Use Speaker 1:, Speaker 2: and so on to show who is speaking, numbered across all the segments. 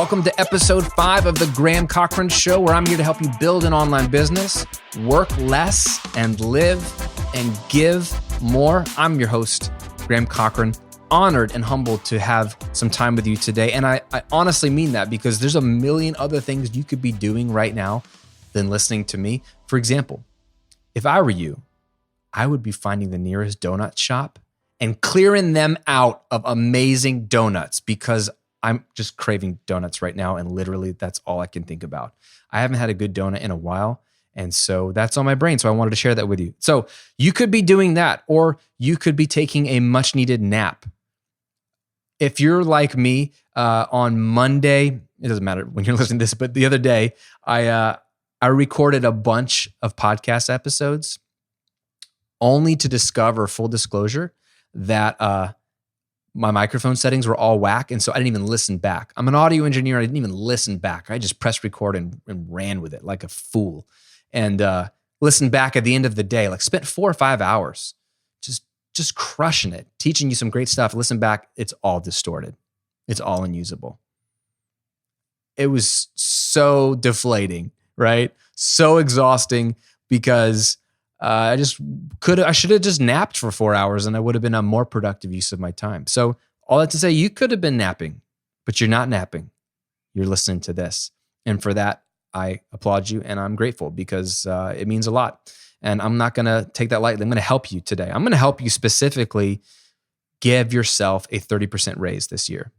Speaker 1: Welcome to episode 5 of the Graham Cochrane Show, where I'm here to help you build an online business, work less, and live and give more. I'm your host, Graham Cochrane. Honored and humbled to have some time with you today. And I honestly mean that, because there's a million other things you could be doing right now than listening to me. For example, if I were you, I would be finding the nearest donut shop and clearing them out of amazing donuts, because I'm just craving donuts right now. And literally that's all I can think about. I haven't had a good donut in a while. And so that's on my brain. So I wanted to share that with you. So you could be doing that, or you could be taking a much needed nap. If you're like me, on Monday, it doesn't matter when you're listening to this, but the other day, I recorded a bunch of podcast episodes only to discover, full disclosure, that my microphone settings were all whack. And so I didn't even listen back. I'm an audio engineer. I didn't even listen back. I just pressed record and ran with it like a fool. And listened back at the end of the day, like spent 4 or 5 hours just crushing it, teaching you some great stuff. Listen back, it's all distorted. It's all unusable. It was so deflating, right? So exhausting, because I should have just napped for 4 hours and I would have been a more productive use of my time. So all that to say, you could have been napping, but you're not napping. You're listening to this. And for that, I applaud you and I'm grateful, because it means a lot. And I'm not going to take that lightly. I'm going to help you today. I'm going to help you specifically give yourself a 30% raise this year.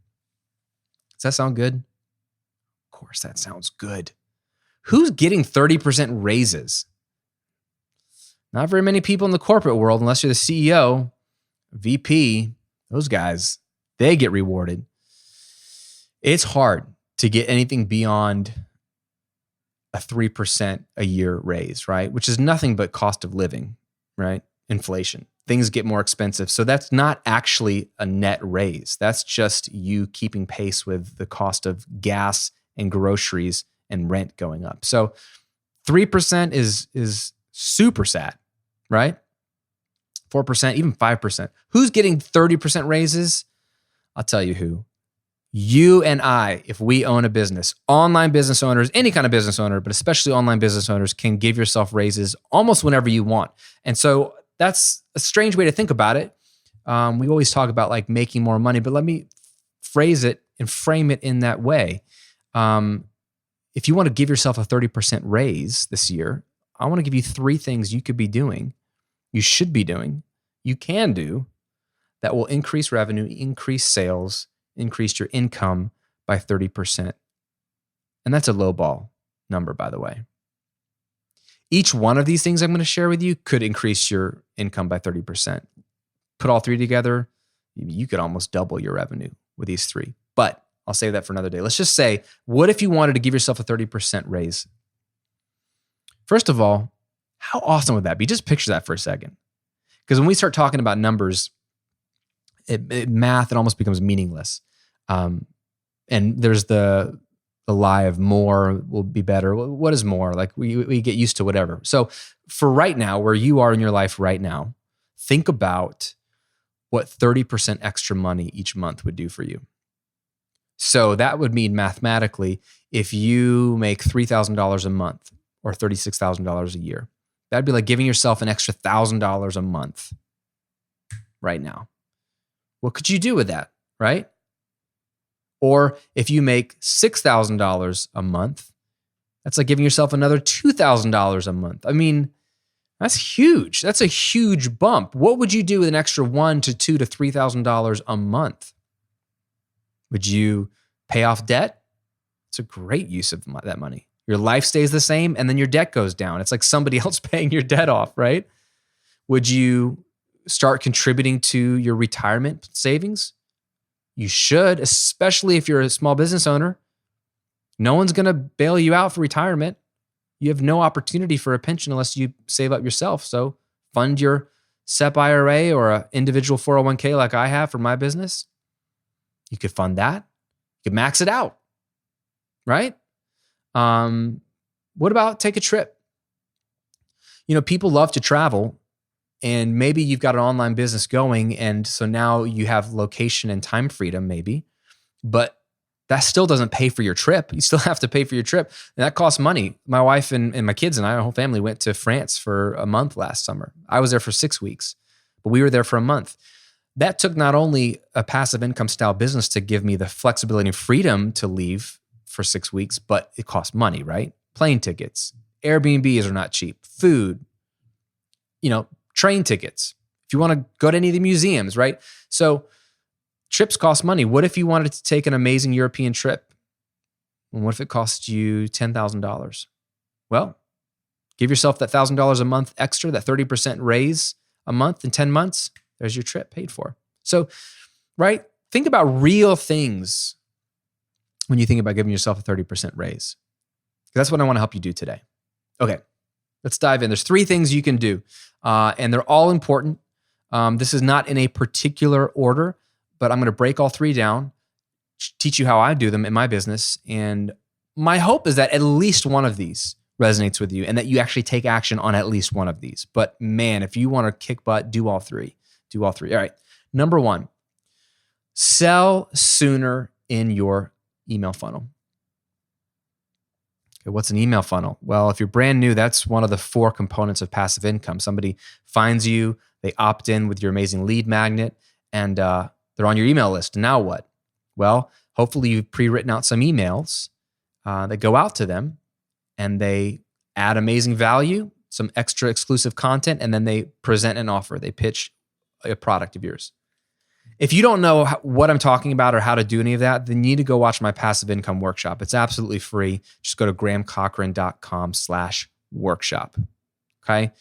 Speaker 1: Does that sound good? Of course, that sounds good. Who's getting 30% raises? Not very many people in the corporate world, unless you're the CEO, VP, those guys, they get rewarded. It's hard to get anything beyond a 3% a year raise, right? Which is nothing but cost of living, right? Inflation. Things get more expensive. So that's not actually a net raise. That's just you keeping pace with the cost of gas and groceries and rent going up. So 3% is super sad, right? 4%, even 5%. Who's getting 30% raises? I'll tell you who. You and I, if we own a business, online business owners, any kind of business owner, but especially online business owners, can give yourself raises almost whenever you want. And so that's a strange way to think about it. We always talk about like making more money, but let me phrase it and frame it in that way. If you want to give yourself a 30% raise this year, I want to give you 3 things you could be doing, you should be doing, you can do, that will increase revenue, increase sales, increase your income by 30%. And that's a low ball number, by the way. Each one of these things I'm going to share with you could increase your income by 30%. Put all 3 together, you could almost double your revenue with these 3. But I'll save that for another day. Let's just say, what if you wanted to give yourself a 30% raise? First of all, how awesome would that be? Just picture that for a second. Because when we start talking about numbers, math, it almost becomes meaningless. And there's the lie of more will be better. What is more? Like we get used to whatever. So for right now, where you are in your life right now, think about what 30% extra money each month would do for you. So that would mean mathematically, if you make $3,000 a month or $36,000 a year, that'd be like giving yourself an extra $1,000 a month right now. What could you do with that, right? Or if you make $6,000 a month, that's like giving yourself another $2,000 a month. I mean, that's huge. That's a huge bump. What would you do with an extra $1,000 to $2,000 to $3,000 a month? Would you pay off debt? It's a great use of that money. Your life stays the same and then your debt goes down. It's like somebody else paying your debt off, right? Would you start contributing to your retirement savings? You should, especially if you're a small business owner. No one's going to bail you out for retirement. You have no opportunity for a pension unless you save up yourself. So fund your SEP IRA or an individual 401k like I have for my business. You could fund that. You could max it out, right? What about take a trip? People love to travel. And maybe you've got an online business going, and so now you have location and time freedom maybe, but that still doesn't pay for your trip. You still have to pay for your trip. And that costs money. My wife and my kids and I, our whole family went to France for a month last summer. I was there for 6 weeks, but we were there for a month. That took not only a passive income style business to give me the flexibility and freedom to leave for 6 weeks, but it cost money, right? Plane tickets, Airbnbs are not cheap, food, train tickets. If you want to go to any of the museums, right? So trips cost money. What if you wanted to take an amazing European trip? And what if it cost you $10,000? Well, give yourself that $1,000 a month extra, that 30% raise a month in 10 months. There's your trip paid for. So, right? Think about real things when you think about giving yourself a 30% raise. That's what I want to help you do today. Okay, let's dive in. There's 3 things you can do, and they're all important. This is not in a particular order, but I'm going to break all 3 down, teach you how I do them in my business. And my hope is that at least one of these resonates with you and that you actually take action on at least one of these. But man, if you want to kick butt, do all 3. Do all 3. All right. Number 1, sell sooner in your email funnel. Okay, what's an email funnel? Well, if you're brand new, that's one of the 4 components of passive income. Somebody finds you, they opt in with your amazing lead magnet, and they're on your email list. Now what? Well, hopefully you've pre-written out some emails that go out to them, and they add amazing value, some extra exclusive content, and then they present an offer. They pitch a product of yours. If you don't know what I'm talking about or how to do any of that, then you need to go watch my passive income workshop. It's absolutely free. Just go to grahamcochrane.com/workshop. Okay.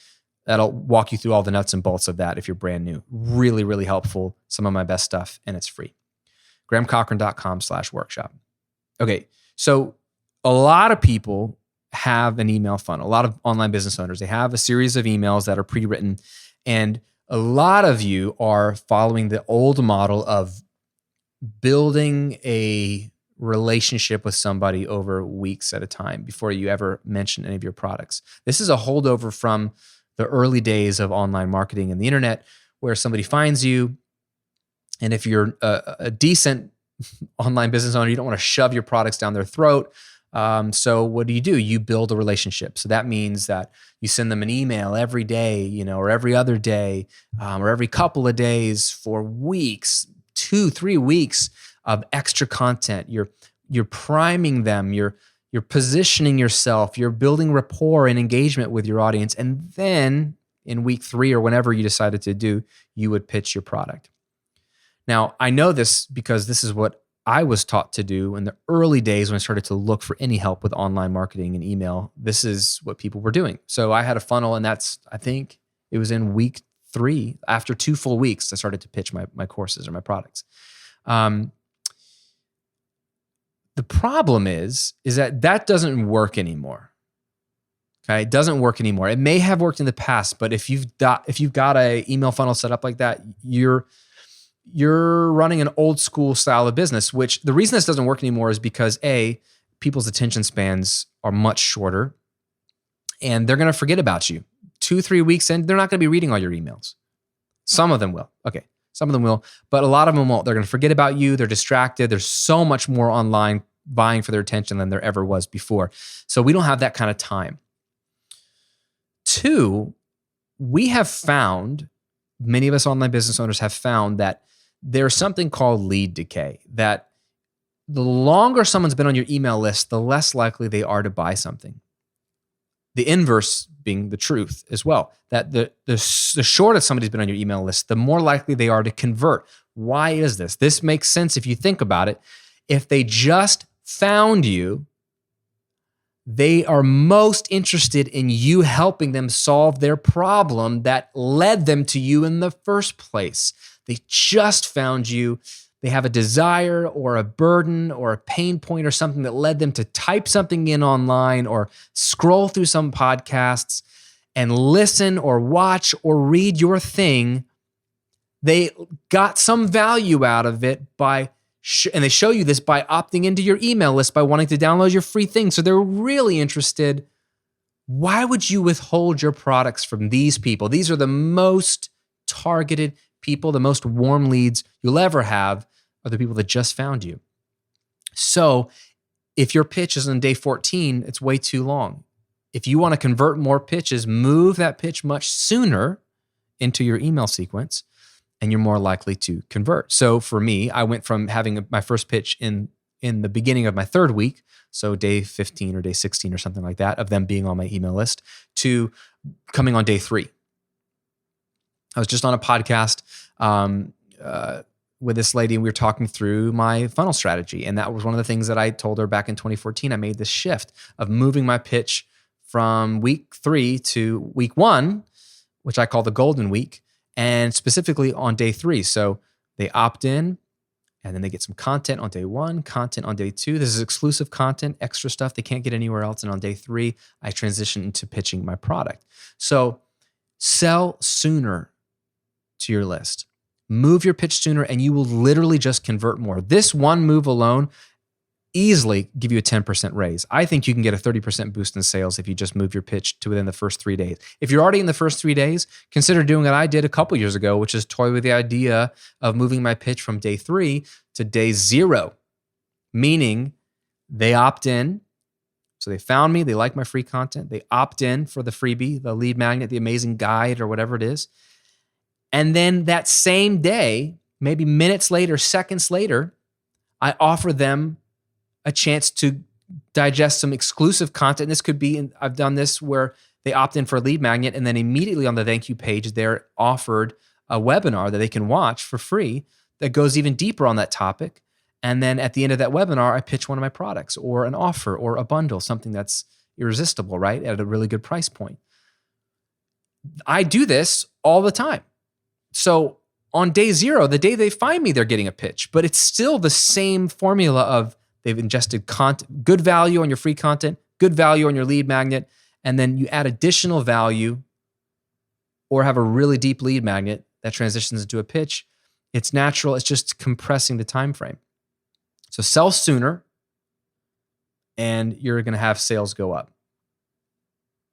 Speaker 1: That'll walk you through all the nuts and bolts of that if you're brand new. Really, really helpful. Some of my best stuff, and it's free. grahamcochrane.com/workshop. Okay. So a lot of people have an email funnel. A lot of online business owners, they have a series of emails that are pre-written, and a lot of you are following the old model of building a relationship with somebody over weeks at a time before you ever mention any of your products. This is a holdover from the early days of online marketing and the internet, where somebody finds you, and if you're a decent online business owner, you don't want to shove your products down their throat. So what do? You build a relationship. So that means that you send them an email every day, or every other day, or every couple of days for weeks, 2-3 weeks of extra content. You're priming them. You're positioning yourself. You're building rapport and engagement with your audience. And then in week 3 or whenever you decided to do, you would pitch your product. Now, I know this because this is what I was taught to do in the early days when I started to look for any help with online marketing and email. This is what people were doing. So I had a funnel, and I think it was in week 3, after 2 full weeks, I started to pitch my courses or my products. The problem is that doesn't work anymore. Okay, it doesn't work anymore. It may have worked in the past, but if you've got an email funnel set up like that, you're running an old school style of business, which the reason this doesn't work anymore is because people's attention spans are much shorter, and they're going to forget about you 2-3 weeks in. They're not going to be reading all your emails. Some of them will. Okay. Some of them will, but a lot of them won't. They're going to forget about you. They're distracted. There's so much more online vying for their attention than there ever was before. So we don't have that kind of time. 2, we have found, many of us online business owners have found that there's something called lead decay, that the longer someone's been on your email list, the less likely they are to buy something. The inverse being the truth as well, that the shorter somebody's been on your email list, the more likely they are to convert. Why is this? This makes sense if you think about it. If they just found you, they are most interested in you helping them solve their problem that led them to you in the first place. They just found you. They have a desire or a burden or a pain point or something that led them to type something in online or scroll through some podcasts and listen or watch or read your thing. They got some value out of it and they show you this by opting into your email list, by wanting to download your free thing. So they're really interested. Why would you withhold your products from these people? These are the most targeted people, the most warm leads you'll ever have are the people that just found you. So if your pitch is on day 14, it's way too long. If you want to convert more pitches, move that pitch much sooner into your email sequence, and you're more likely to convert. So for me, I went from having my first pitch in the beginning of my third week, so day 15 or day 16 or something like that, of them being on my email list, to coming on day 3. I was just on a podcast with this lady, and we were talking through my funnel strategy. And that was one of the things that I told her back in 2014. I made this shift of moving my pitch from week 3 to week 1, which I call the golden week, and specifically on day 3. So they opt in, and then they get some content on day 1, content on day 2. This is exclusive content, extra stuff they can't get anywhere else. And on day 3, I transition into pitching my product. So sell sooner to your list. Move your pitch sooner, and you will literally just convert more. This one move alone easily give you a 10% raise. I think you can get a 30% boost in sales if you just move your pitch to within the first 3 days. If you're already in the first 3 days, consider doing what I did a couple years ago, which is toy with the idea of moving my pitch from day 3 to day 0, meaning they opt in. So they found me, they like my free content, they opt in for the freebie, the lead magnet, the amazing guide, or whatever it is. And then that same day, maybe minutes later, seconds later, I offer them a chance to digest some exclusive content. This could be, I've done this where they opt in for a lead magnet, and then immediately on the thank you page, they're offered a webinar that they can watch for free that goes even deeper on that topic. And then at the end of that webinar, I pitch one of my products or an offer or a bundle, something that's irresistible, right? At a really good price point. I do this all the time. So on day 0, the day they find me, they're getting a pitch, but it's still the same formula of they've ingested content, good value on your free content, good value on your lead magnet, and then you add additional value or have a really deep lead magnet that transitions into a pitch. It's natural. It's just compressing the time frame. So sell sooner, and you're going to have sales go up.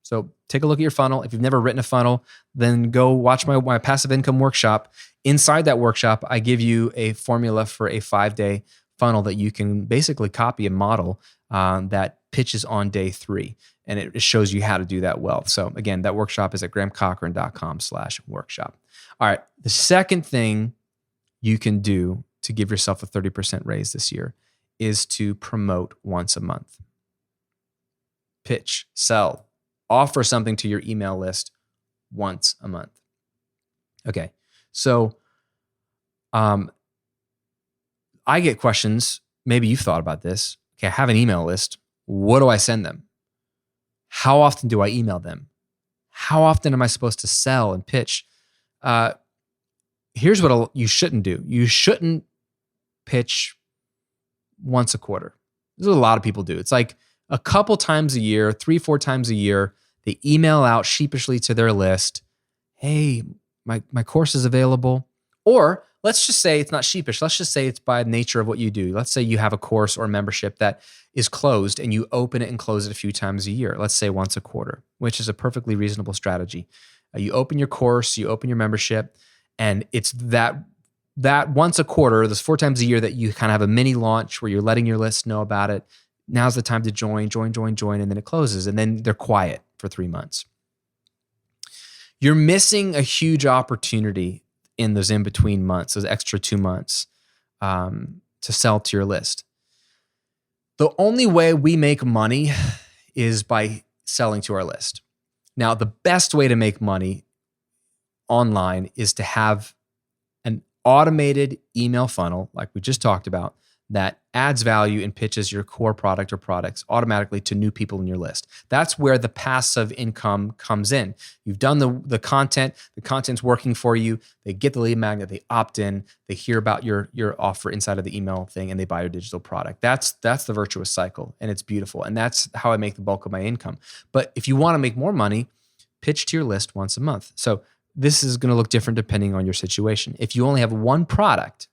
Speaker 1: So take a look at your funnel. If you've never written a funnel, then go watch my passive income workshop. Inside that workshop, I give you a formula for a 5-day funnel that you can basically copy and model that pitches on day 3. And it shows you how to do that well. So again, that workshop is at grahamcochrane.com/workshop. All right. The second thing you can do to give yourself a 30% raise this year is to promote once a month. Pitch, sell, offer something to your email list once a month. Okay. So I get questions. Maybe you've thought about this. Okay, I have an email list. What do I send them? How often do I email them? How often am I supposed to sell and pitch? Here's what you shouldn't do. You shouldn't pitch once a quarter. This is what a lot of people do. It's like a couple times a year, 3-4 times a year, they email out sheepishly to their list, hey, my course is available. Or let's just say it's not sheepish. Let's just say it's by nature of what you do. Let's say you have a course or a membership that is closed and you open it and close it a few times a year. Let's say once a quarter, which is a perfectly reasonable strategy. You open your course, you open your membership, and it's that once a quarter, those 4 times a year that you kind of have a mini launch where you're letting your list know about it. Now's the time to join, and then it closes, and then they're quiet for 3 months. You're missing a huge opportunity in those in-between months, those extra 2 months, to sell to your list. The only way we make money is by selling to our list. Now, the best way to make money online is to have an automated email funnel, like we just talked about, that adds value and pitches your core product or products automatically to new people in your list. That's where the passive income comes in. You've done the content, the content's working for you, they get the lead magnet, they opt in, they hear about your offer inside of the email thing, and they buy your digital product. That's the virtuous cycle, and it's beautiful. And that's how I make the bulk of my income. But if you want to make more money, pitch to your list once a month. So this is going to look different depending on your situation. If you only have one product,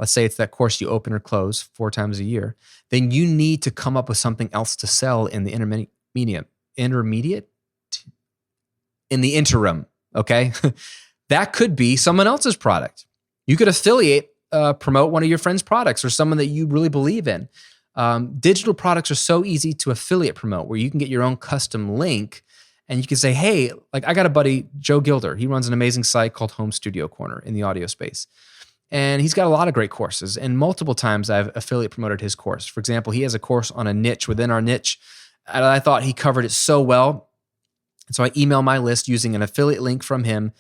Speaker 1: let's say it's that course you open or close 4 times a year, then you need to come up with something else to sell in the interim, okay? That could be someone else's product. You could affiliate promote one of your friend's products or someone that you really believe in. Digital products are so easy to affiliate promote, where you can get your own custom link and you can say, hey, like I got a buddy, Joe Gilder. He runs an amazing site called Home Studio Corner in the audio space. And he's got a lot of great courses. And multiple times I've affiliate promoted his course. For example, he has a course on a niche within our niche. And I thought he covered it so well. And so I email my list using an affiliate link from him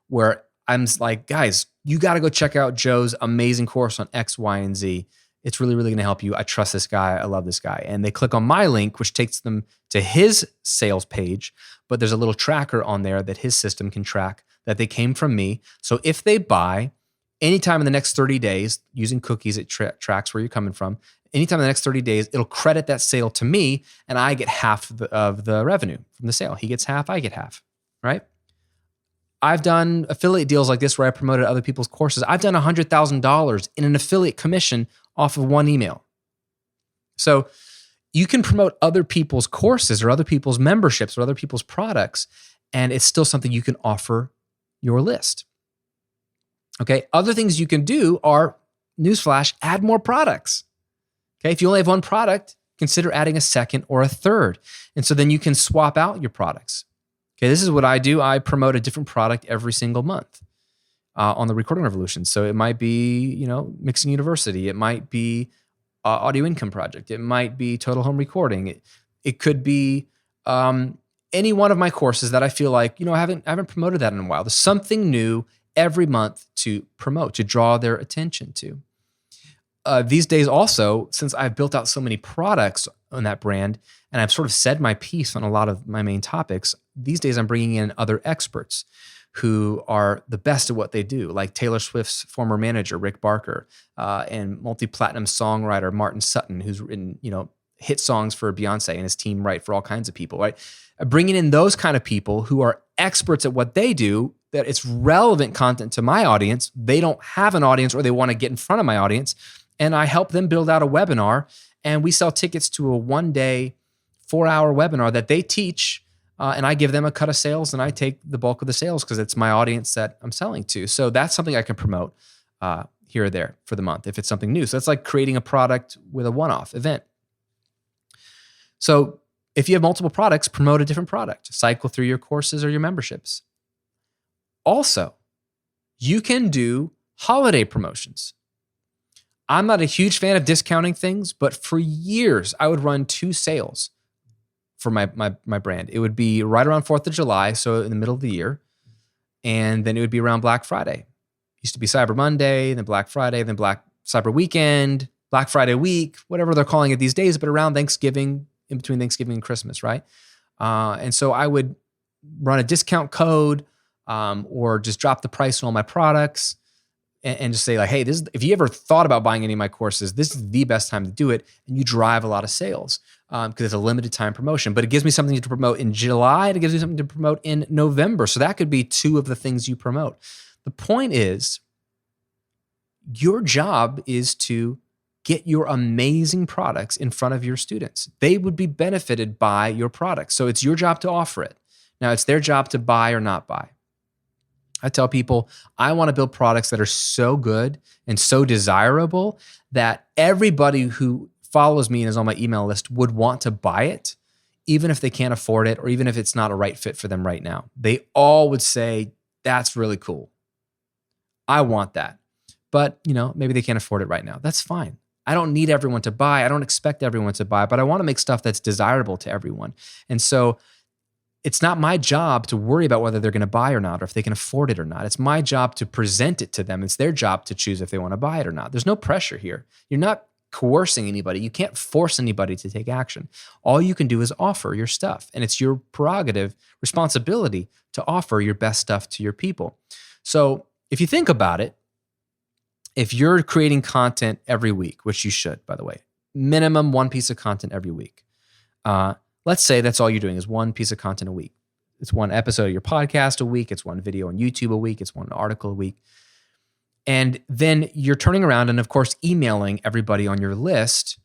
Speaker 1: where I'm like, guys, you got to go check out Joe's amazing course on X, Y, and Z. It's really, really going to help you. I trust this guy. I love this guy. And they click on my link, which takes them to his sales page. But there's a little tracker on there that his system can track that they came from me. So if they buy anytime in the next 30 days, using cookies, it tracks where you're coming from. Anytime in the next 30 days, it'll credit that sale to me, and I get half of the revenue from the sale. He gets half, I get half, right? I've done affiliate deals like this where I promoted other people's courses. I've done $100,000 in an affiliate commission off of one email. So you can promote other people's courses or other people's memberships or other people's products, and it's still something you can offer your list. Okay, other things you can do are, newsflash, add more products. Okay, if you only have one product, consider adding a second or a third. And so then you can swap out your products. Okay, this is what I do. I promote a different product every single month on the Recording Revolution. So it might be, Mixing University. It might be Audio Income Project. It might be Total Home Recording. It could be any one of my courses that I feel like, I haven't promoted that in a while. There's something new every month to promote, to draw their attention to. These days also, since I've built out so many products on that brand and I've sort of said my piece on a lot of my main topics, these days I'm bringing in other experts who are the best at what they do, like Taylor Swift's former manager, Rick Barker, and multi-platinum songwriter Martin Sutton, who's written, hit songs for Beyonce and his team write for all kinds of people, right? Bringing in those kind of people who are experts at what they do, that it's relevant content to my audience. They don't have an audience or they want to get in front of my audience. And I help them build out a webinar, and we sell tickets to a 1-day, 4-hour webinar that they teach, and I give them a cut of sales, and I take the bulk of the sales because it's my audience that I'm selling to. So that's something I can promote here or there for the month if it's something new. So that's like creating a product with a one-off event. So if you have multiple products, promote a different product. Cycle through your courses or your memberships. Also, you can do holiday promotions. I'm not a huge fan of discounting things, but for years, I would run 2 sales for my brand. It would be right around 4th of July, so in the middle of the year, and then it would be around Black Friday. Used to be Cyber Monday, then Black Friday, then Black Cyber Weekend, Black Friday week, whatever they're calling it these days, but around Thanksgiving, in between Thanksgiving and Christmas, right? And so I would run a discount code or just drop the price on all my products and just say like, hey, if you ever thought about buying any of my courses, this is the best time to do it. And you drive a lot of sales because it's a limited time promotion. But it gives me something to promote in July. And it gives me something to promote in November. So that could be 2 of the things you promote. The point is, your job is to get your amazing products in front of your students. They would be benefited by your products. So it's your job to offer it. Now it's their job to buy or not buy. I tell people, I want to build products that are so good and so desirable that everybody who follows me and is on my email list would want to buy it, even if they can't afford it or even if it's not a right fit for them right now. They all would say, that's really cool. I want that. But, maybe they can't afford it right now. That's fine. I don't need everyone to buy. I don't expect everyone to buy, but I want to make stuff that's desirable to everyone. And so it's not my job to worry about whether they're going to buy or not, or if they can afford it or not. It's my job to present it to them. It's their job to choose if they want to buy it or not. There's no pressure here. You're not coercing anybody. You can't force anybody to take action. All you can do is offer your stuff. And it's your prerogative, responsibility to offer your best stuff to your people. So if you think about it, if you're creating content every week, which you should, by the way, minimum 1 piece of content every week, let's say that's all you're doing is 1 piece of content a week. It's 1 episode of your podcast a week. It's 1 video on YouTube a week. It's 1 article a week. And then you're turning around and, of course, emailing everybody on your list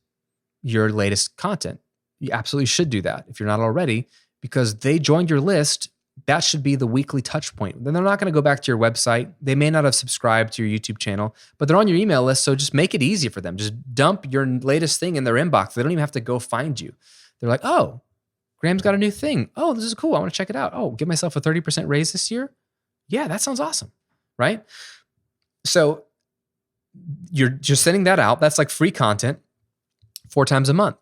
Speaker 1: your latest content. You absolutely should do that if you're not already, because they joined your list That should be the weekly touch point. Then they're not going to go back to your website. They may not have subscribed to your YouTube channel, but they're on your email list. So just make it easy for them. Just dump your latest thing in their inbox. They don't even have to go find you. They're like, oh, Graham's got a new thing. Oh, this is cool. I want to check it out. Oh, give myself a 30% raise this year. Yeah, that sounds awesome. Right? So you're just sending that out. That's like free content 4 times a month.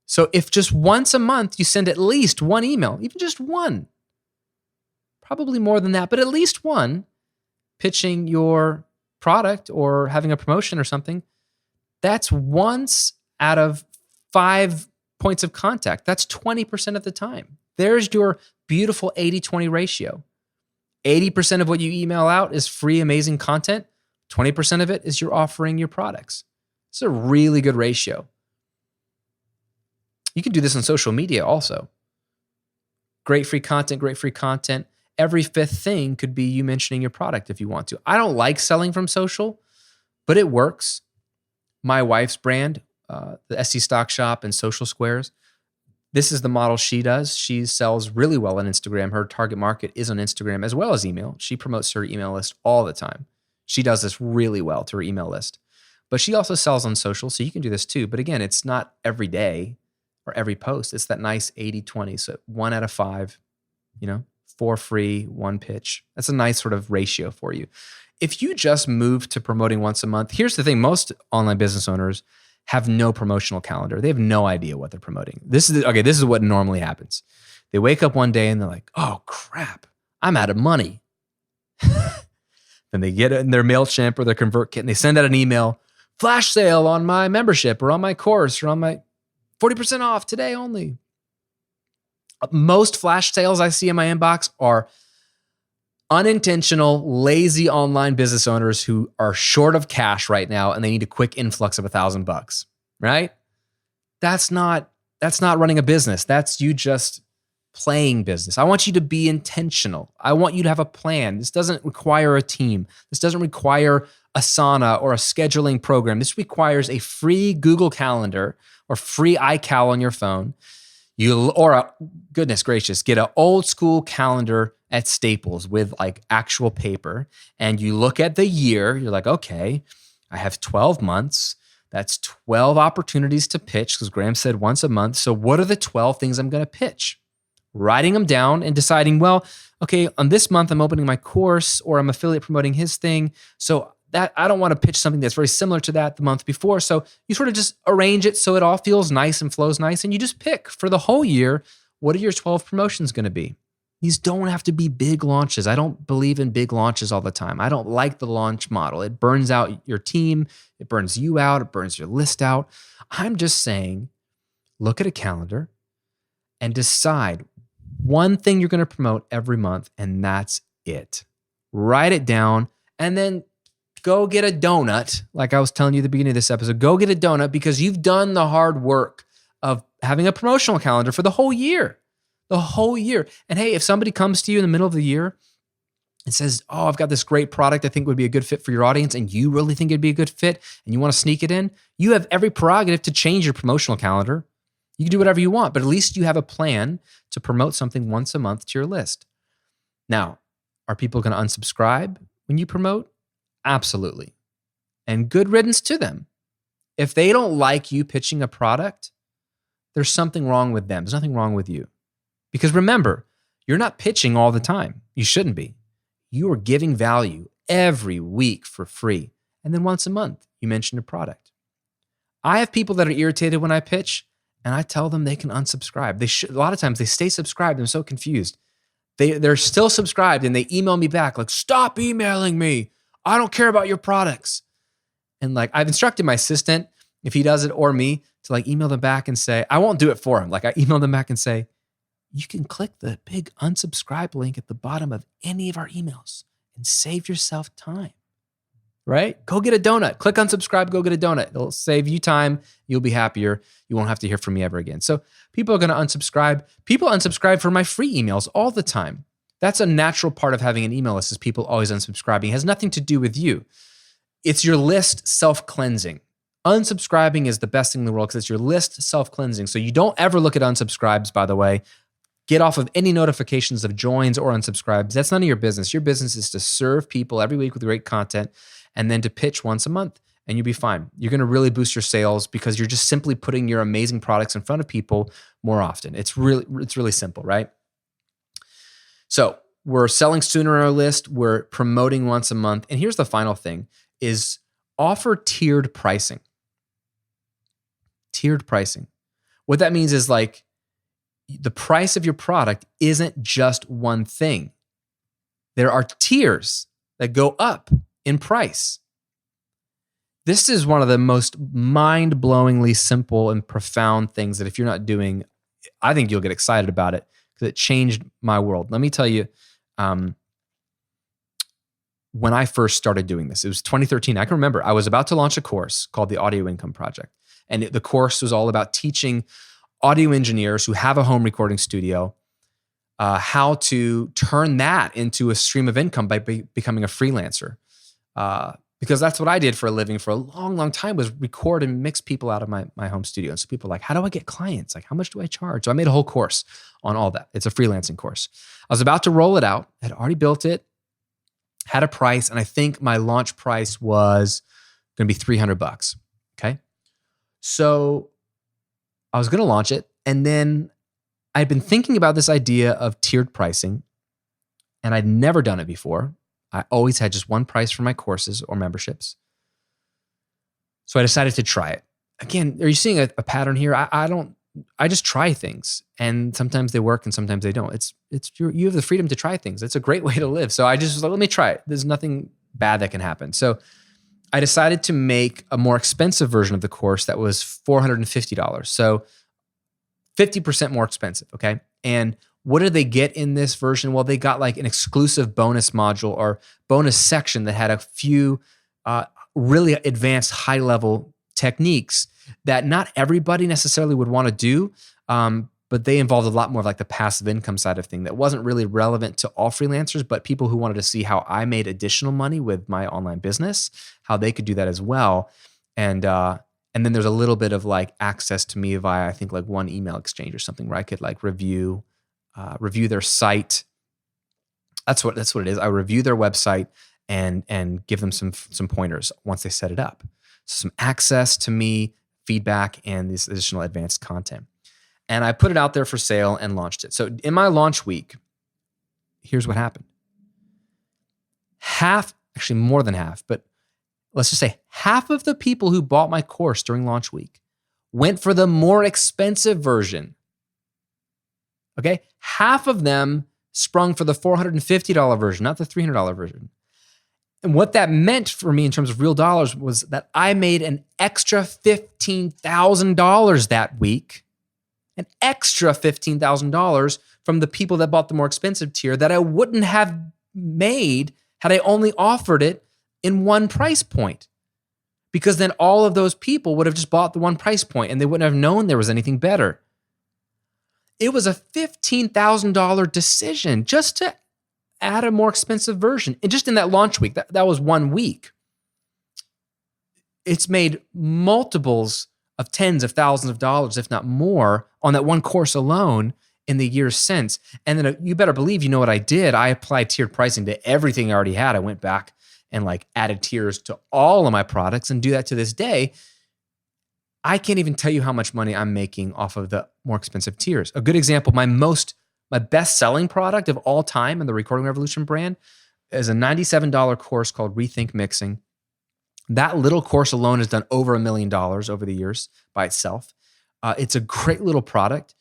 Speaker 1: So if just once a month you send at least one email, even just one, probably more than that, but at least one, pitching your product or having a promotion or something, that's once out of 5 points of contact. That's 20% of the time. There's your beautiful 80-20 ratio. 80% of what you email out is free, amazing content. 20% of it is you're offering your products. It's a really good ratio. You can do this on social media also. Great free content, great free content. Every 5th thing could be you mentioning your product if you want to. I don't like selling from social, but it works. My wife's brand, the SC Stock Shop and Social Squares, this is the model she does. She sells really well on Instagram. Her target market is on Instagram as well as email. She promotes her email list all the time. She does this really well to her email list. But she also sells on social, so you can do this too. But again, it's not every day or every post. It's that nice 80-20. So 1 out of 5, 4 free, 1 pitch. That's a nice sort of ratio for you. If you just move to promoting once a month, here's the thing. Most online business owners have no promotional calendar. They have no idea what they're promoting. This is what normally happens. They wake up one day and they're like, oh crap, I'm out of money. Then they get it in their MailChimp or their ConvertKit and they send out an email, flash sale on my membership or on my course or on my 40% off today only. Most flash sales I see in my inbox are unintentional, lazy online business owners who are short of cash right now and they need a quick influx of $1,000, right? That's not running a business. That's you just playing business. I want you to be intentional. I want you to have a plan. This doesn't require a team. This doesn't require Asana or a scheduling program. This requires a free Google Calendar or free iCal on your phone. Goodness gracious, get an old school calendar at Staples with like actual paper. And you look at the year, you're like, okay, I have 12 months. That's 12 opportunities to pitch because Graham said once a month. So what are the 12 things I'm going to pitch? Writing them down and deciding, well, okay, on this month, I'm opening my course or I'm affiliate promoting his thing. So that I don't want to pitch something that's very similar to that the month before. So you sort of just arrange it so it all feels nice and flows nice. And you just pick for the whole year, what are your 12 promotions going to be? These don't have to be big launches. I don't believe in big launches all the time. I don't like the launch model. It burns out your team. It burns you out. It burns your list out. I'm just saying, look at a calendar and decide one thing you're going to promote every month, and that's it. Write it down and then go get a donut. Like I was telling you at the beginning of this episode, go get a donut because you've done the hard work of having a promotional calendar for the whole year. The whole year. And hey, if somebody comes to you in the middle of the year and says, oh, I've got this great product I think would be a good fit for your audience, and you really think it'd be a good fit and you want to sneak it in, you have every prerogative to change your promotional calendar. You can do whatever you want, but at least you have a plan to promote something once a month to your list. Now, are people going to unsubscribe when you promote? Absolutely. And good riddance to them. If they don't like you pitching a product, there's something wrong with them. There's nothing wrong with you. Because remember, you're not pitching all the time. You shouldn't be. You are giving value every week for free. And then once a month, you mention a product. I have people that are irritated when I pitch, and I tell them they can unsubscribe. A lot of times they stay subscribed. I'm so confused. They're still subscribed and they email me back like, stop emailing me. I don't care about your products. And like I've instructed my assistant, if he does it or me, to like email them back and say, I won't do it for him. Like I email them back and say, you can click the big unsubscribe link at the bottom of any of our emails and save yourself time. Right? Go get a donut. Click unsubscribe, go get a donut. It'll save you time. You'll be happier. You won't have to hear from me ever again. So people are going to unsubscribe. People unsubscribe for my free emails all the time. That's a natural part of having an email list is people always unsubscribing. It has nothing to do with you. It's your list self-cleansing. Unsubscribing is the best thing in the world because it's your list self-cleansing. So you don't ever look at unsubscribes, by the way. get off of any notifications of joins or unsubscribes. That's none of your business. Your business is to serve people every week with great content and then to pitch once a month, and you'll be fine. You're going to really boost your sales because you're just simply putting your amazing products in front of people more often. It's really simple, right? So we're selling sooner on our list. We're promoting once a month. And here's the final thing is offer tiered pricing. Tiered pricing. What that means is like the price of your product isn't just one thing. There are tiers that go up in price. This is one of the most mind-blowingly simple and profound things that if you're not doing, I think you'll get excited about it because it changed my world. Let me tell you, when I first started doing this, it was 2013. I can remember I was about to launch a course called the Audio Income Project. And the course was all about teaching audio engineers who have a home recording studio how to turn that into a stream of income by becoming a freelancer. Because that's what I did for a living for a long, long time was record and mix people out of my home studio. And so people are like, how do I get clients? Like, how much do I charge? So I made a whole course on all that. It's a freelancing course. I was about to roll it out. I had already built it, had a price, and I think my launch price was going to be $300. Okay. So I was going to launch it. And then I'd been thinking about this idea of tiered pricing, and I'd never done it before. I always had just one price for my courses or memberships. So I decided to try it. Again, are you seeing a pattern here? I just try things, and sometimes they work and sometimes they don't. You have the freedom to try things. It's a great way to live. So I just was like, let me try it. There's nothing bad that can happen. So I decided to make a more expensive version of the course that was $450. So 50% more expensive, okay? And what did they get in this version? Well, they got like an exclusive bonus module or bonus section that had a few really advanced high-level techniques that not everybody necessarily would want to do, but they involved a lot more of like the passive income side of thing that wasn't really relevant to all freelancers, but people who wanted to see how I made additional money with my online business, how they could do that as well. And then there's a little bit of like access to me via, I think like one email exchange or something where I could like review their site. That's what it is. I review their website and give them some pointers once they set it up. So some access to me, feedback, and this additional advanced content. And I put it out there for sale and launched it. So in my launch week, here's what happened. Actually more than half, but let's just say half of the people who bought my course during launch week went for the more expensive version. Okay? Half of them sprung for the $450 version, not the $300 version. And what that meant for me in terms of real dollars was that I made an extra $15,000 that week, an extra $15,000 from the people that bought the more expensive tier that I wouldn't have made had I only offered it in one price point. Because then all of those people would have just bought the one price point and they wouldn't have known there was anything better. It was a $15,000 decision just to add a more expensive version. And just in that launch week, that was 1 week. It's made multiples of tens of thousands of dollars, if not more, on that one course alone in the years since. And then you better believe you know what I did. I applied tiered pricing to everything I already had. I went back and like added tiers to all of my products and do that to this day. I can't even tell you how much money I'm making off of the more expensive tiers. A good example, my best-selling product of all time in the Recording Revolution brand is a $97 course called Rethink Mixing. That little course alone has done over $1 million over the years by itself. It's a great little product.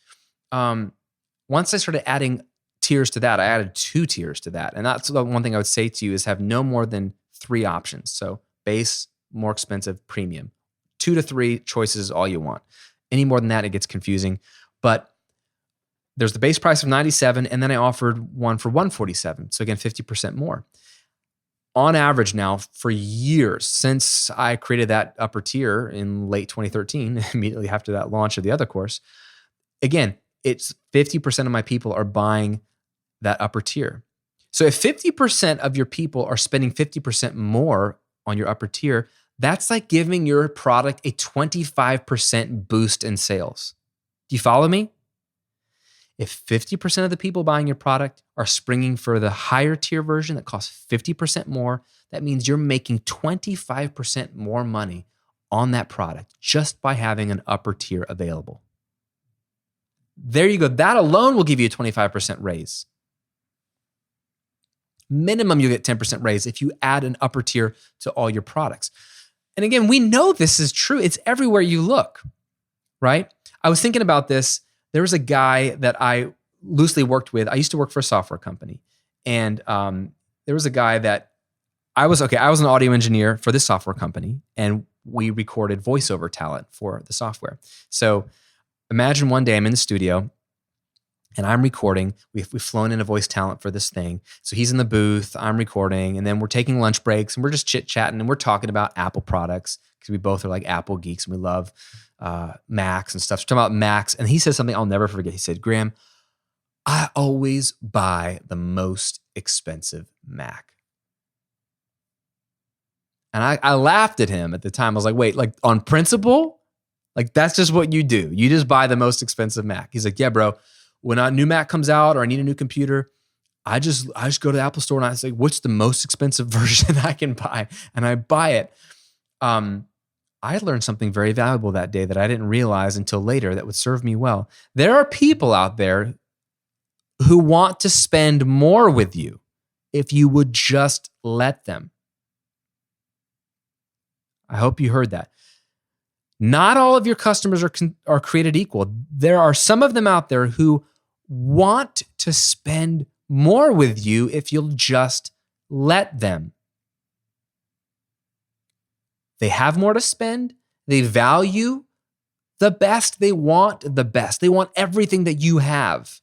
Speaker 1: Once I started adding tiers to that, I added 2 tiers to that. And that's the one thing I would say to you is have no more than 3 options. So base, more expensive, premium. 2 to 3 choices is all you want. Any more than that, it gets confusing. But there's the base price of $97, and then I offered one for $147. So again, 50% more. On average now, for years, since I created that upper tier in late 2013, immediately after that launch of the other course, again, it's 50% of my people are buying that upper tier. So if 50% of your people are spending 50% more on your upper tier, that's like giving your product a 25% boost in sales. Do you follow me? If 50% of the people buying your product are springing for the higher tier version that costs 50% more, that means you're making 25% more money on that product just by having an upper tier available. There you go. That alone will give you a 25% raise. Minimum, you get 10% raise if you add an upper tier to all your products. And again, we know this is true. It's everywhere you look, right? I was thinking about this. There was a guy that I loosely worked with. I used to work for a software company. And there was a guy that I was an audio engineer for this software company, and we recorded voiceover talent for the software. So imagine one day I'm in the studio and I'm recording. We've flown in a voice talent for this thing. So he's in the booth, I'm recording, and then we're taking lunch breaks and we're just chit-chatting and we're talking about Apple products because we both are like Apple geeks and we love Macs and stuff. So we're talking about Macs, and he said something I'll never forget. He said, "Graham, I always buy the most expensive Mac." And I laughed at him at the time. I was like, wait, like on principle? Like that's just what you do. You just buy the most expensive Mac. He's like, yeah, bro. When a new Mac comes out or I need a new computer, I just go to the Apple store and I say, what's the most expensive version I can buy? And I buy it. I learned something very valuable that day that I didn't realize until later that would serve me well. There are people out there who want to spend more with you if you would just let them. I hope you heard that. Not all of your customers are created equal. There are some of them out there who want to spend more with you if you'll just let them. They have more to spend. They value the best. They want the best. They want everything that you have.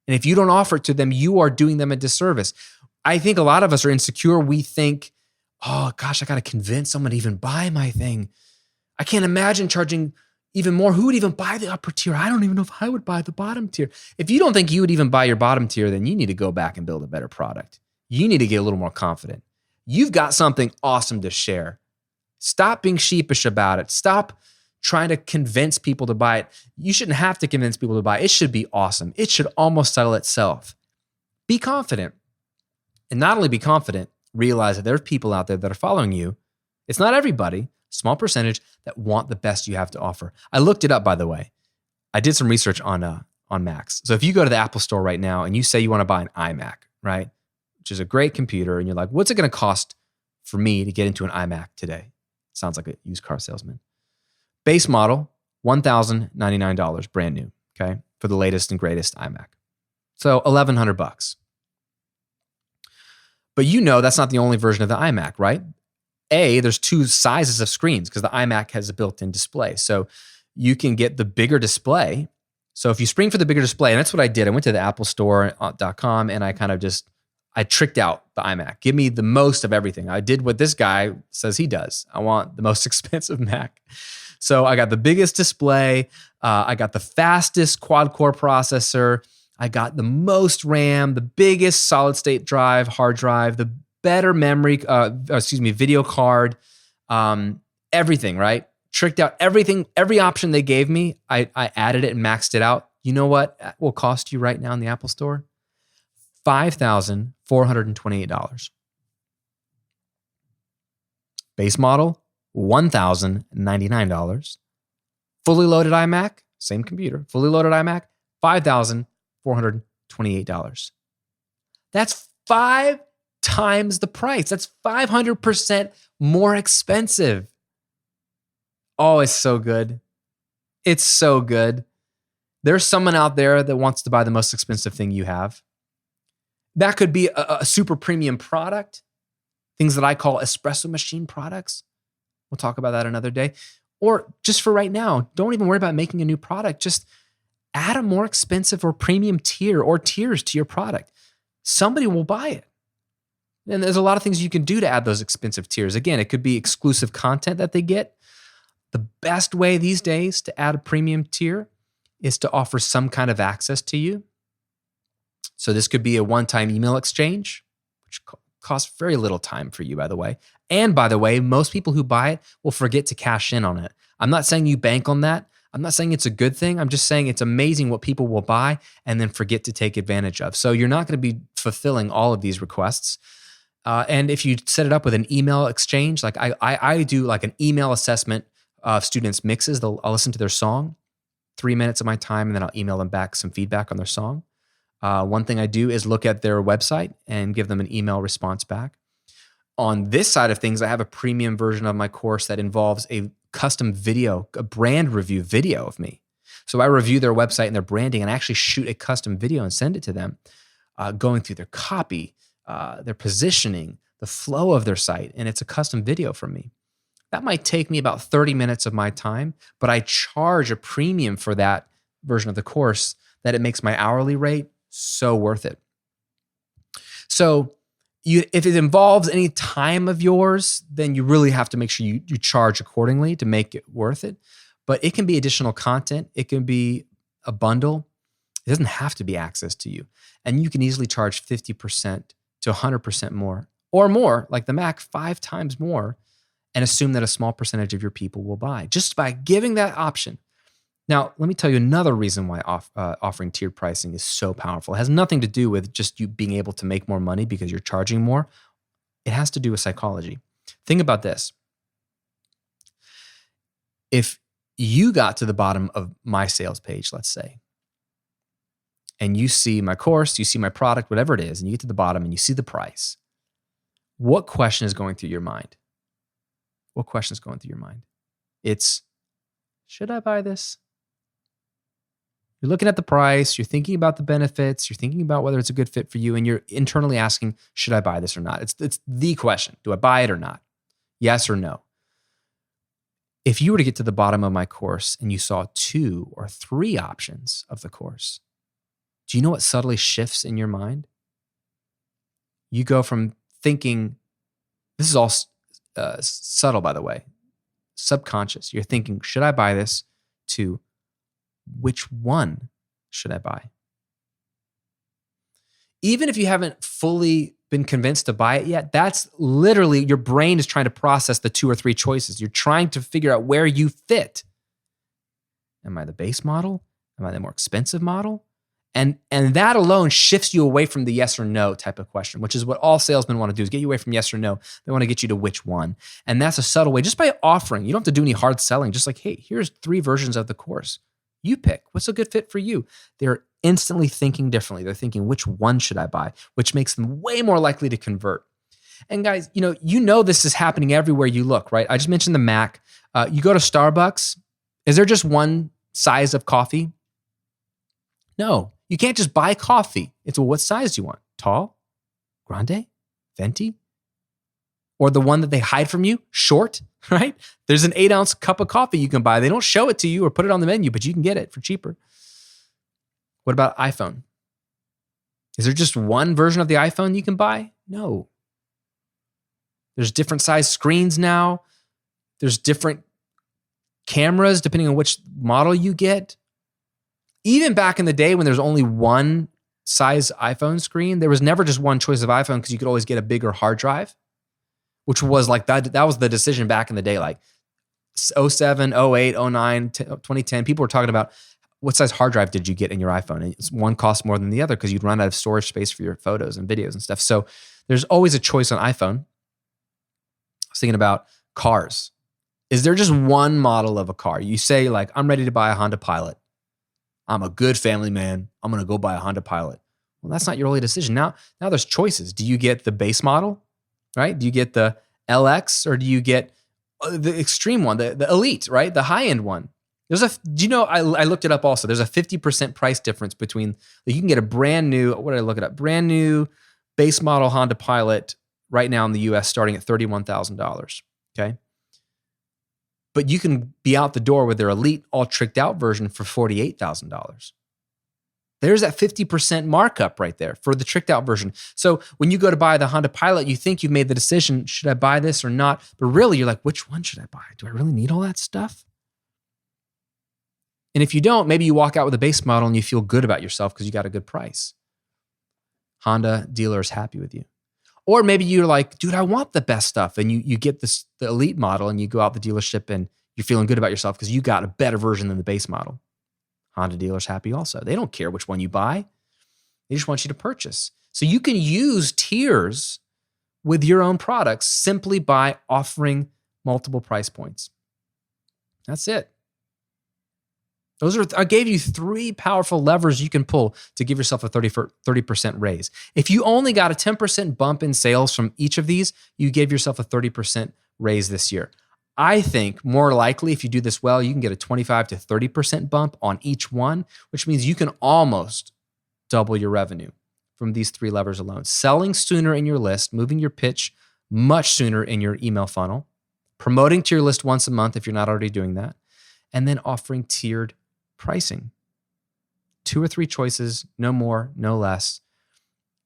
Speaker 1: And if you don't offer it to them, you are doing them a disservice. I think a lot of us are insecure. We think, oh gosh, I got to convince someone to even buy my thing. I can't imagine charging even more. Who would even buy the upper tier? I don't even know if I would buy the bottom tier. If you don't think you would even buy your bottom tier, then you need to go back and build a better product. You need to get a little more confident. You've got something awesome to share. Stop being sheepish about it. Stop trying to convince people to buy it. You shouldn't have to convince people to buy it. It should be awesome. It should almost sell itself. Be confident. And not only be confident, realize that there are people out there that are following you. It's not everybody, small percentage, that want the best you have to offer. I looked it up, by the way. I did some research on Macs. So if you go to the Apple store right now and you say you want to buy an iMac, right, which is a great computer, and you're like, what's it going to cost for me to get into an iMac today? Sounds like a used car salesman. Base model, $1,099, brand new, okay, for the latest and greatest iMac. So $1,100. But you know that's not the only version of the iMac, right? There's two sizes of screens because the iMac has a built-in display. So you can get the bigger display. So if you spring for the bigger display, and that's what I did. I went to the applestore.com and I tricked out the iMac. Give me the most of everything. I did what this guy says he does. I want the most expensive Mac. So I got the biggest display. I got the fastest quad-core processor. I got the most RAM, the biggest solid state drive, hard drive, the better memory, video card, everything, right? Tricked out everything, every option they gave me. I added it and maxed it out. You know what it will cost you right now in the Apple Store? $5,428. Base model, $1,099. Fully loaded iMac, same computer, fully loaded iMac, $5,428. That's 5 times the price. That's 500% more expensive. Oh, it's so good. It's so good. There's someone out there that wants to buy the most expensive thing you have. That could be a super premium product, things that I call espresso machine products. We'll talk about that another day. Or just for right now, don't even worry about making a new product. Just add a more expensive or premium tier or tiers to your product. Somebody will buy it. And there's a lot of things you can do to add those expensive tiers. Again, it could be exclusive content that they get. The best way these days to add a premium tier is to offer some kind of access to you. So this could be a one-time email exchange, which costs very little time for you, by the way. And by the way, most people who buy it will forget to cash in on it. I'm not saying you bank on that. I'm not saying it's a good thing. I'm just saying it's amazing what people will buy and then forget to take advantage of. So you're not going to be fulfilling all of these requests. And if you set it up with an email exchange, like I do like an email assessment of students' mixes. I'll listen to their song, 3 minutes of my time, and then I'll email them back some feedback on their song. One thing I do is look at their website and give them an email response back. On this side of things, I have a premium version of my course that involves a custom video, a brand review video of me. So I review their website and their branding and I actually shoot a custom video and send it to them, going through their copy, their positioning, the flow of their site, and it's a custom video from me. That might take me about 30 minutes of my time, but I charge a premium for that version of the course that it makes my hourly rate so worth it. So if it involves any time of yours, then you really have to make sure you charge accordingly to make it worth it. But it can be additional content. It can be a bundle. It doesn't have to be access to you. And you can easily charge 50% to 100% more or more, like the Mac, 5 times more, and assume that a small percentage of your people will buy just by giving that option. Now, let me tell you another reason why offering tiered pricing is so powerful. It has nothing to do with just you being able to make more money because you're charging more. It has to do with psychology. Think about this. If you got to the bottom of my sales page, let's say, and you see my course, you see my product, whatever it is, and you get to the bottom and you see the price, what question is going through your mind? What question is going through your mind? It's, should I buy this? You're looking at the price, you're thinking about the benefits, you're thinking about whether it's a good fit for you, and you're internally asking, should I buy this or not? It's the question. Do I buy it or not? Yes or no? If you were to get to the bottom of my course and you saw 2 or 3 options of the course, do you know what subtly shifts in your mind? You go from thinking, this is all subtle, by the way, subconscious. You're thinking, should I buy this? To which one should I buy? Even if you haven't fully been convinced to buy it yet, that's literally your brain is trying to process the 2 or 3 choices. You're trying to figure out where you fit. Am I the base model? Am I the more expensive model? And that alone shifts you away from the yes or no type of question, which is what all salesmen want to do, is get you away from yes or no. They want to get you to which one. And that's a subtle way, just by offering. You don't have to do any hard selling. Just like, hey, here's 3 versions of the course. You pick. What's a good fit for you? They're instantly thinking differently. They're thinking, which one should I buy? Which makes them way more likely to convert. And guys, you know this is happening everywhere you look, right? I just mentioned the Mac. You go to Starbucks. Is there just one size of coffee? No. You can't just buy coffee. It's, well, what size do you want? Tall? Grande? Venti? Or the one that they hide from you? Short, right? There's an 8-ounce cup of coffee you can buy. They don't show it to you or put it on the menu, but you can get it for cheaper. What about iPhone? Is there just one version of the iPhone you can buy? No. There's different size screens now. There's different cameras depending on which model you get. Even back in the day when there's only one size iPhone screen, there was never just one choice of iPhone because you could always get a bigger hard drive, which was like that was the decision back in the day, like 07, 08, 09, 2010. People were talking about what size hard drive did you get in your iPhone? And one cost more than the other because you'd run out of storage space for your photos and videos and stuff. So there's always a choice on iPhone. I was thinking about cars. Is there just one model of a car? You say like, I'm ready to buy a Honda Pilot. I'm a good family man. I'm going to go buy a Honda Pilot. Well, that's not your only decision. Now there's choices. Do you get the base model, right? Do you get the LX or do you get the extreme one, the Elite, right? The high-end one. I looked it up also. There's a 50% price difference between, like, you can get a brand new, what did I look it up? Brand new base model Honda Pilot right now in the US starting at $31,000, okay? But you can be out the door with their Elite, all tricked out version for $48,000. There's that 50% markup right there for the tricked out version. So when you go to buy the Honda Pilot, you think you've made the decision, should I buy this or not? But really, you're like, which one should I buy? Do I really need all that stuff? And if you don't, maybe you walk out with a base model and you feel good about yourself because you got a good price. Honda dealer is happy with you. Or maybe you're like, dude, I want the best stuff. And you get the Elite model and you go out the dealership and you're feeling good about yourself because you got a better version than the base model. Honda dealers happy also. They don't care which one you buy. They just want you to purchase. So you can use tiers with your own products simply by offering multiple price points. That's it. I gave you 3 powerful levers you can pull to give yourself a 30% raise. If you only got a 10% bump in sales from each of these, you gave yourself a 30% raise this year. I think more likely, if you do this well, you can get a 25 to 30% bump on each one, which means you can almost double your revenue from these 3 levers alone. Selling sooner in your list, moving your pitch much sooner in your email funnel, promoting to your list once a month if you're not already doing that, and then offering tiered pricing. 2 or 3 choices, no more, no less.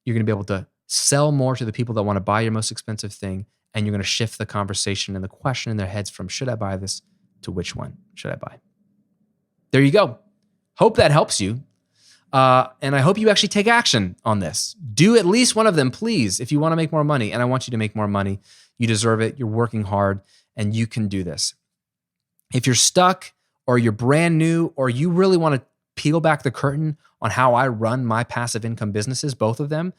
Speaker 1: You're going to be able to sell more to the people that want to buy your most expensive thing, and you're going to shift the conversation and the question in their heads from should I buy this to which one should I buy? There you go. Hope that helps you. And I hope you actually take action on this. Do at least one of them, please, if you want to make more money. And I want you to make more money. You deserve it. You're working hard, and you can do this. If you're stuck, or you're brand new, or you really want to peel back the curtain on how I run my passive income businesses, both of them,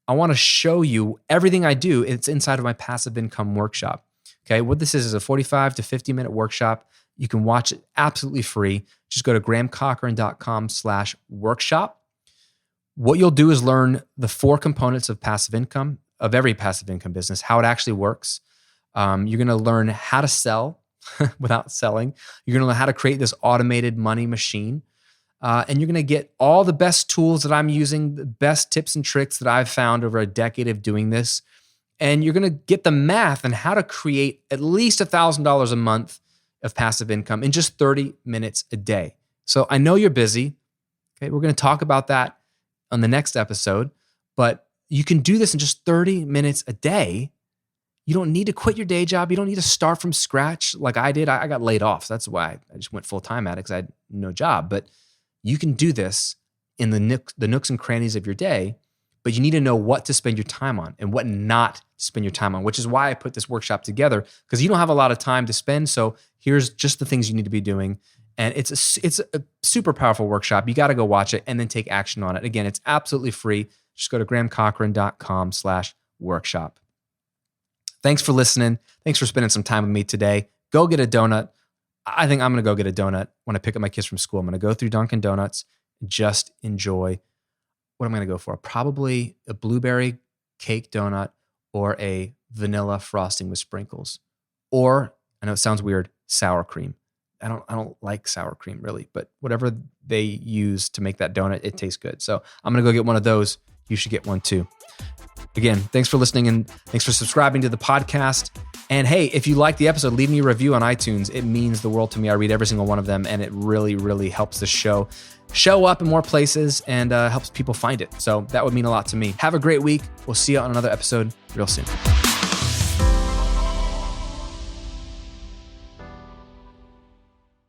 Speaker 1: I want to show you everything I do. It's inside of my passive income workshop. Okay, what this is a 45 to 50-minute workshop. You can watch it absolutely free. Just go to grahamcochrane.com/workshop. What you'll do is learn the 4 components of passive income, of every passive income business, how it actually works. You're going to learn how to sell without selling. You're going to learn how to create this automated money machine. And you're going to get all the best tools that I'm using, the best tips and tricks that I've found over a decade of doing this. And you're going to get the math on how to create at least $1,000 a month of passive income in just 30 minutes a day. So I know you're busy. Okay, we're going to talk about that on the next episode, but you can do this in just 30 minutes a day. You don't need to quit your day job. You don't need to start from scratch like I did. I got laid off. So that's why I just went full-time at it because I had no job. But you can do this in the nooks and crannies of your day, but you need to know what to spend your time on and what not to spend your time on, which is why I put this workshop together, because you don't have a lot of time to spend. So here's just the things you need to be doing. And it's a super powerful workshop. You got to go watch it and then take action on it. Again, it's absolutely free. Just go to grahamcochrane.com/workshop. Thanks for listening. Thanks for spending some time with me today. Go get a donut. I think I'm going to go get a donut when I pick up my kids from school. I'm going to go through Dunkin' Donuts and just enjoy what I'm going to go for. Probably a blueberry cake donut or a vanilla frosting with sprinkles. Or, I know it sounds weird, sour cream. I don't like sour cream really, but whatever they use to make that donut, it tastes good. So I'm going to go get one of those. You should get one too. Again, thanks for listening and thanks for subscribing to the podcast. And hey, if you like the episode, leave me a review on iTunes. It means the world to me. I read every single one of them, and it really, really helps the show up in more places and helps people find it. So that would mean a lot to me. Have a great week. We'll see you on another episode real soon.